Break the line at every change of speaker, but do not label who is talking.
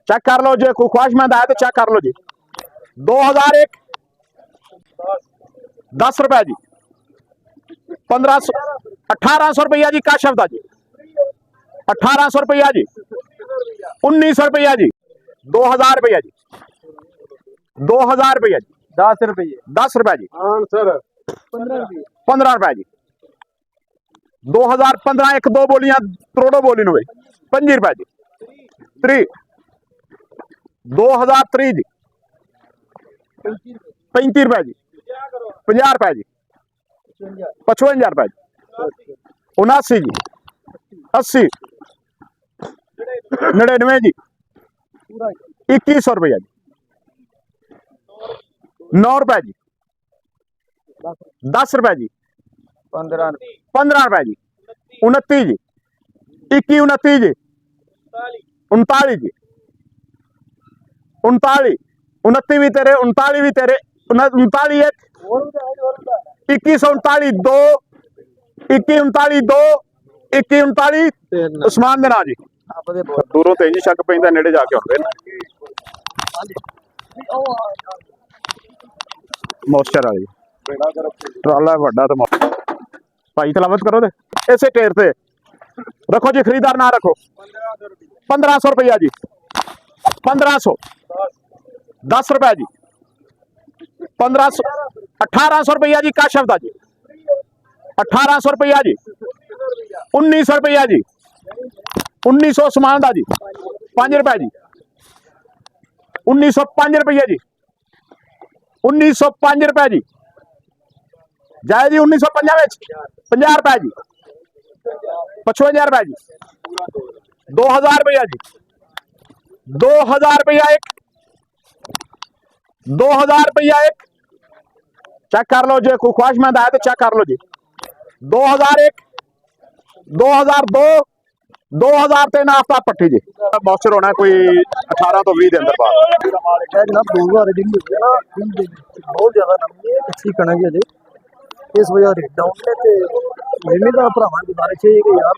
Check कर लो जी, कोई ख्वाहिशमंद है तो चेक कर लो जी। 2001 10 रुपए जी। 1500 1800 रुपया जी। काशफ दा जी 1800 रुपया जी। 1900 रुपया जी। 2000 रुपया जी। 2000 रुपया जी।
10 रुपये
10 रुपए जी।
आंसर 15 रुपये
15 रुपए जी। 2015 एक दो बोलियां करोड़ों बोली नु 25 रुपए जी। 3 2003 जी 35 रुपए जी। 50 रुपए जी। 55 रुपए जी। 79 जी। 80 99 जी। 2100 रुपया जी। 9 रुपए जी। 10 रुपए जी।
15
15 रुपए जी। 29 जी। 21 29 जी। 39 जी। 39 29 भी तेरे 39 भी तेरे 39 एक 2139 2 2139 2 2139 उस्मान दे नाल जी। दूरों तो इंज शक पैंदा नेड़े जाके हुंदे ना मॉइस्चर वाली ट्राला वड्डा तो भाई तलावत करो ते इसे टेर से रखो जी। खरीदार ना रखो 1500 रुपया जी। 1500 10 रुपए जी। 1500 1800 रुपया जी। काशफ दा जी 1800 रुपया जी। 1900 रुपया जी। 1900 उस्मान दा जी 5 रुपए जी। 1905 रुपया जी। 1905 रुपए जी। जाए जी 1950 50 रुपए जी। 55 रुपए जी। 2000 रुपया जी। 2000 रुपया एक 2000 रुपया एक चेक कर लो जी। कोई ख्वाहिशमंद है तो चेक कर लो जी। 2001 2002 2003 आफ्ताब पट्टी जी। मॉइस्चर होना कोई 18 तो 20 के अंदर बाद
जनाब 2000 दिन बहुत ज्यादा नमी है अच्छी कणक है जी। इस वजह रेट डाउन है ते जिम्मेदार भरावां गुजारिश है कि यार